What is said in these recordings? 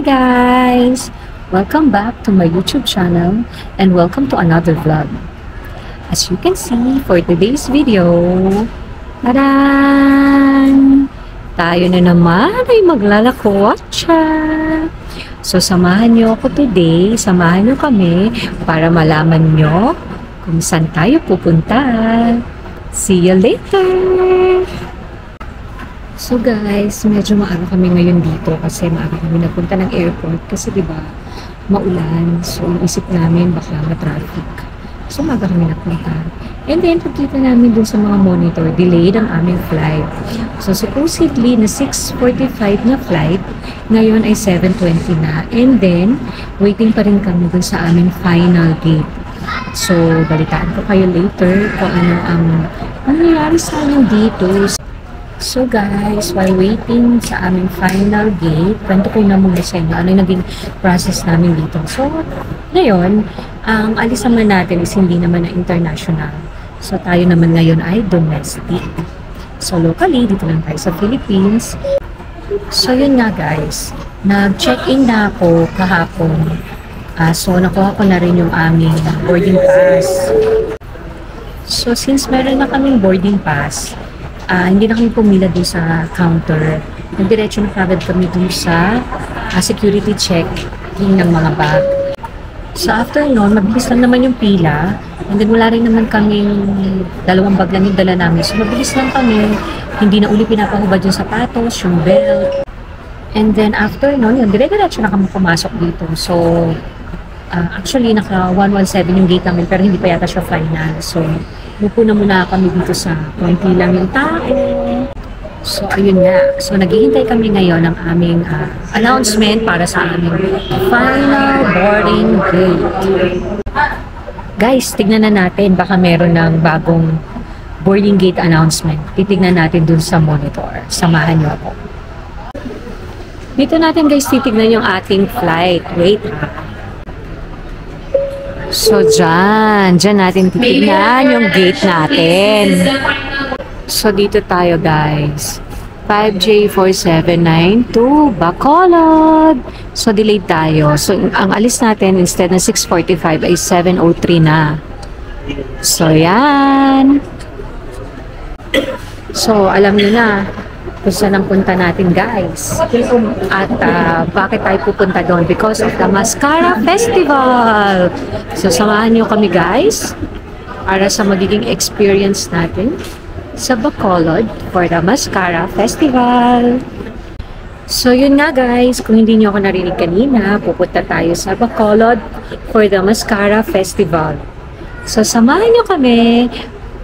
guys! Welcome back to my YouTube channel and welcome to another vlog. As you can see, for today's video, tadan! Tayo na naman ay maglalakotsa! So samahan nyo ako today, samahan nyo kami para malaman nyo kung saan tayo pupunta. See you later! So guys, medyo maaga kami ngayon dito kasi maaga kami nagpunta ng airport kasi diba maulan. So isip namin baka ma-traffic. So maaga kami nagpunta. And then pagkita namin dun sa mga monitor, delayed ang aming flight. So supposedly na 6:45 na flight, ngayon ay 7:20 na. And then waiting pa rin kami dun sa aming final gate. So balitaan ko kayo later kung ano ang nangyayari sa amin dito. So guys, while waiting sa aming final gate, kwento ko na muna sa inyo ano yung naging process namin dito. So, ngayon, ang alis naman natin is hindi naman na international. So, tayo naman ngayon ay domestic. So, locally, dito lang tayo sa Philippines. So, yun nga guys, nag-check-in na ako kahapon. So, nakuha ko na rin yung aming boarding pass. So, since meron na kaming boarding pass, hindi na kami pumila doon sa counter. Nagdiretso na kagad kami doon sa security checking ng mga bag. So after noon, mabilis lang naman yung pila. And then wala rin naman kaming dalawang bag lang yung dala namin. So mabilis lang kami. Hindi na uli pinapahubad yung sapatos, yung belt. And then after noon, yun, dire-diretso na kami pumasok dito. So actually, naka 117 yung gate namin pero hindi pa yata siya final. So upo na muna kami dito sa konti lang yung tao. So, ayun nga. So, naghihintay kami ngayon ng aming announcement para sa aming final boarding gate. Guys, tignan na natin. Baka meron ng bagong boarding gate announcement. Titignan natin dun sa monitor. Samahan niyo ako. Dito natin guys titignan yung ating flight. Wait ha. So, dyan natin titignan yung gate natin. So, dito tayo, guys. 5J4792, Bacolod. So, delayed tayo. So, ang alis natin, instead na 6:45, ay 7:03 na. So, yan. So, alam niyo na kung saan ang punta natin guys at bakit tayo pupunta doon, because of the Mascara Festival. So samahan nyo kami guys para sa magiging experience natin sa Bacolod for the Mascara Festival. So yun nga guys, kung hindi nyo ako narinig kanina, pupunta tayo sa Bacolod for the Mascara Festival. So samahan nyo kami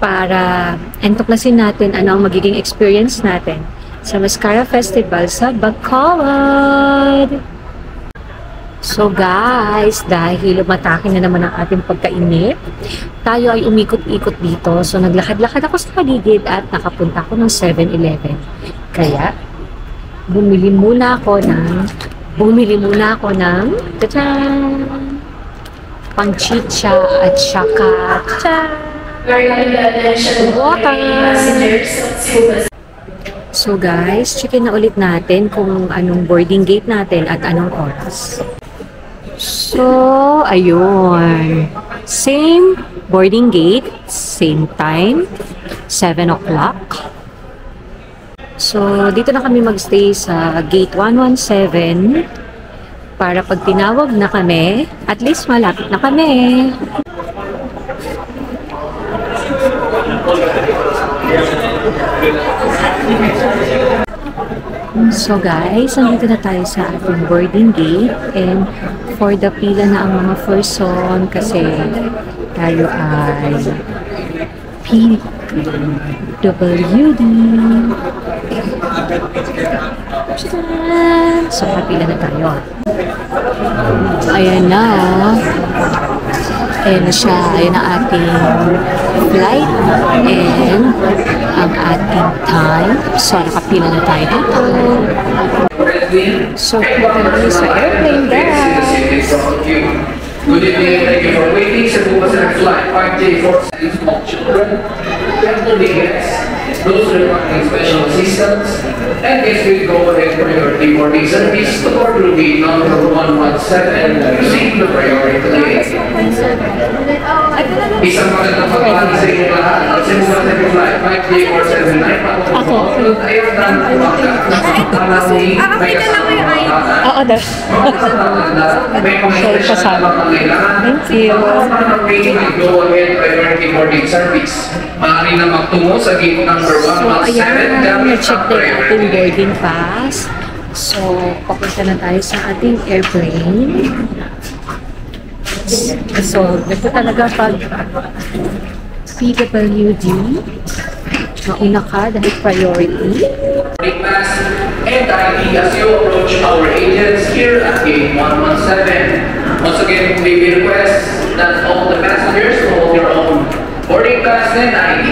para entuklasin natin ano ang magiging experience natin sa Mascara Festival sa Bacolod. So guys, dahil umatake na naman ang ating pagkainit, tayo ay umikot-ikot dito. So naglakad-lakad ako sa paligid at nakapunta ako ng 7-Eleven. Kaya bumili muna ako ng pang-chicha at saka water. So guys, checkin na ulit natin kung anong boarding gate natin at anong oras. So, ayun. Same boarding gate, same time, 7 o'clock. So, dito na kami magstay sa gate 117 para pag tinawag na kami, at least malapit na kami. So guys, nandito na tayo sa ating boarding gate and for the pila na ang mga person kasi tayo ay PWD. So kapila na tayo. Ayan na. Ayan na siya. Ayan ang ating flight and ang ating time. So, nakapila na tayo dito. So, punta na sa airplane, guys. Good evening, thank you for waiting. So, move us in flight 5J for small children. elderly guests, those requiring special assistance, and guests will go ahead priority boarding service to board room number 117 using the priority lane. Isang magandang pagpapalala sa inyo lahat. Kasi mula sa yung flight 5379 patungo ay ang dami ng bangka. Maraming may kasama ng bangka. Oo, dahil. May mga special na pangailangan. Thank you. May go ahead priority boarding service. Maaari na magtungo sa gate number 117 So, ayan, gamit na-check ang din ating priority. boarding pass. So, papunta na tayo sa ating airplane. So, ito talaga pag PWD, mauna ka dahil priority. Pass and ID as you approach our agents here at gate 117. Once again, we request that all the passengers hold their own boarding pass and ID.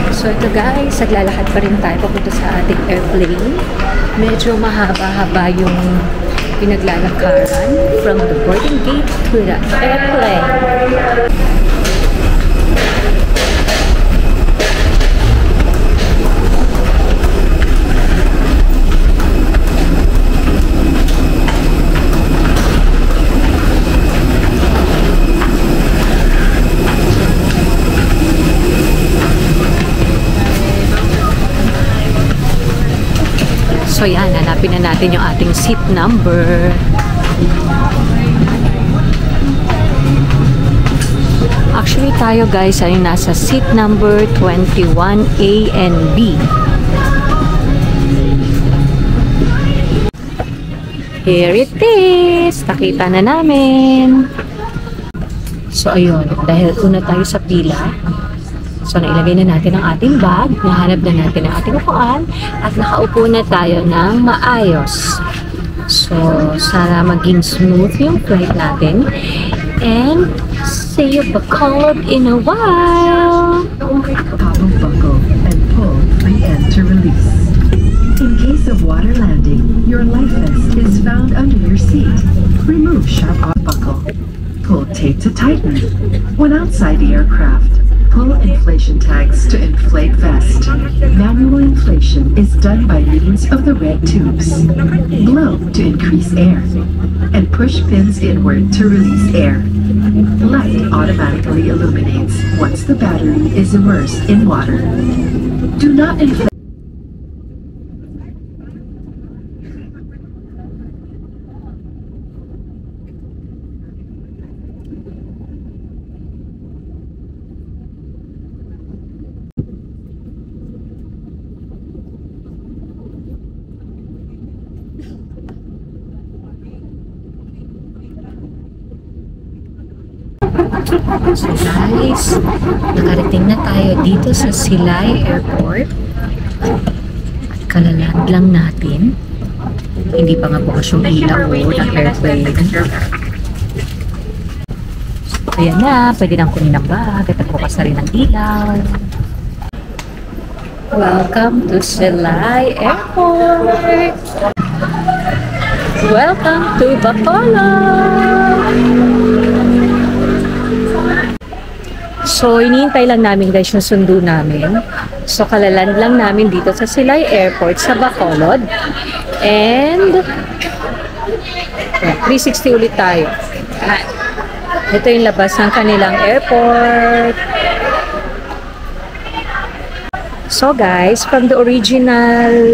So ito guys, naglalakad pa rin tayo papunta sa ating airplane. Medyo mahaba-haba yung pinaglalakaran from the boarding gate to the airplane. So yan, hanapin na natin yung ating seat number. Actually tayo guys ay nasa seat number 21A and B. Here it is! Nakita na namin. So ayun, dahil una tayo sa pila, so, nailagay na natin ang ating bag, nahanap na natin ang ating upuan, at nakaupo na tayo ng maayos. So, sana maging smooth yung flight natin. And, see you Bacolod in a while! Toggle buckle and pull the end to release. In case of water landing, your life vest is found under your seat. Remove sharp buckle. Pull tape to tighten. When outside the aircraft, pull inflation tags to inflate vest. Manual inflation is done by means of the red tubes. Blow to increase air, and push pins inward to release air. Light automatically illuminates once the battery is immersed in water. Do not inflate. So guys, nakarating na tayo dito sa Silay Airport. At kalaland lang natin. Hindi pa nga bukas yung ilaw ng airplane. So ayan na, pwede nang kunin ang bag at bukas na rin ang ilaw. Welcome to Silay Airport! Welcome to Bacolod! So, iniintay lang namin guys yung sundo namin. So, kalaland lang namin dito sa Silay Airport sa Bacolod. And, 360 ulit tayo. Ito yung labas ng kanilang airport. So guys, from the original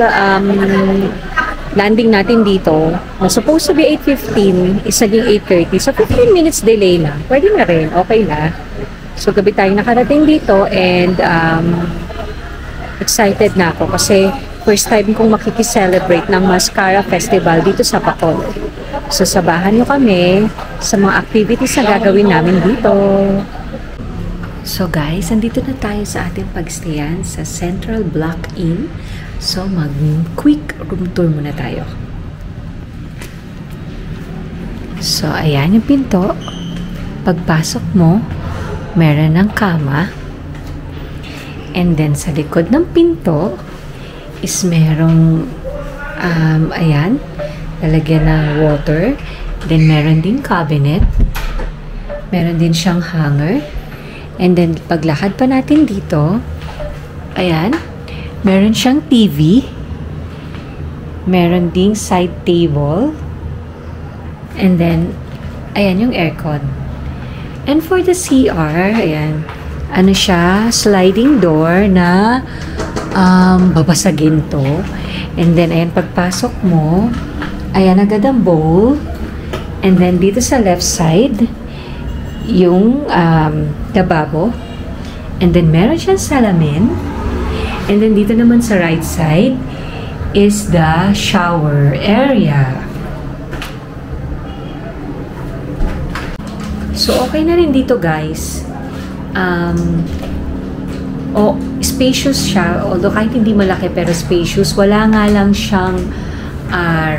landing natin dito, na supposed to be 8:15, is naging 8:30. So 15 minutes delay lang. Pwede na rin, okay na. So gabi tayo nakarating dito and excited na ako kasi first time kong makikiselebrate ng Mascara Festival dito sa Bacolod. So sabahan nyo kami sa mga activities na gagawin namin dito. So guys, andito na tayo sa ating pagstayan sa Central Block Inn. So mag-quick room tour muna tayo. So ayan yung pinto. Pagpasok mo, meron ng kama. And then sa likod ng pinto is merong ayan, lalagyan ng water. Then meron din cabinet. Meron din siyang hanger. And then, paglakad pa natin dito, ayan, meron siyang TV. Meron ding side table. And then, ayan yung aircon. And for the CR, ayan, ano siya, sliding door na babasagin to. And then, ayan, pagpasok mo, ayan agad ang bowl. And then, dito sa left side, yung lababo. And then, meron siyang salamin. And then, dito naman sa right side is the shower area. So, okay na rin dito, guys. Spacious siya. Although, kahit hindi malaki, pero spacious. Wala nga lang siyang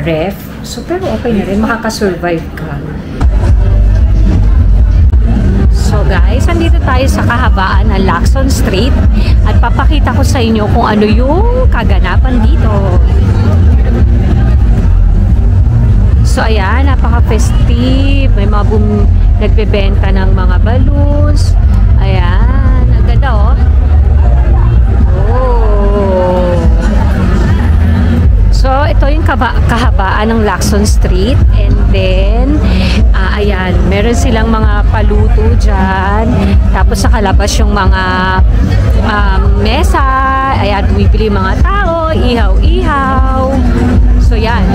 ref. So, pero okay na rin. Makakasurvive ka. So, guys, andito tayo sa kahabaan ng Lacson Street. At papakita ko sa inyo kung ano yung kaganapan dito. So, ayan, napaka-festive. May mga nagbebenta ng mga balloons. Ayan, ang ganda, oh. Oh. So, ito yung kahabaan ng Lacson Street. And then, ayan, meron silang mga paluto dyan. Tapos, sa kalabas yung mga mesa. Ayan, bumibili mga tao. Ihaw-ihaw. So, yan.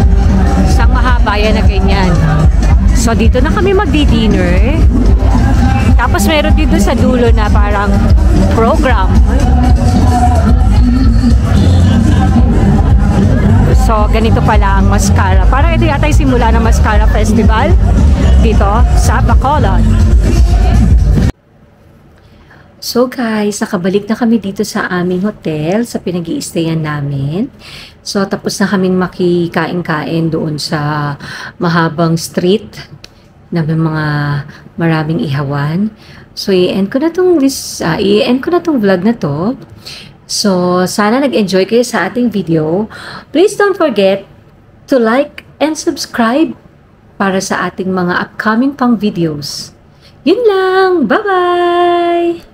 Isang mahaba yan na ganyan. So, dito na kami magdi-dinner. Tapos, meron dito sa dulo na parang program. So, ganito pala ang mascara. Parang ito yata yung simula ng Mascara Festival dito sa Bacolod. So guys, nakabalik na kami dito sa aming hotel, sa pinag-i-stayan namin. So, tapos na kaming makikain-kain doon sa mahabang street na may mga maraming ihawan. So, i-end ko na tong vlog na to. So, sana nag-enjoy kayo sa ating video. Please don't forget to like and subscribe para sa ating mga upcoming pang videos. Yun lang! Bye-bye!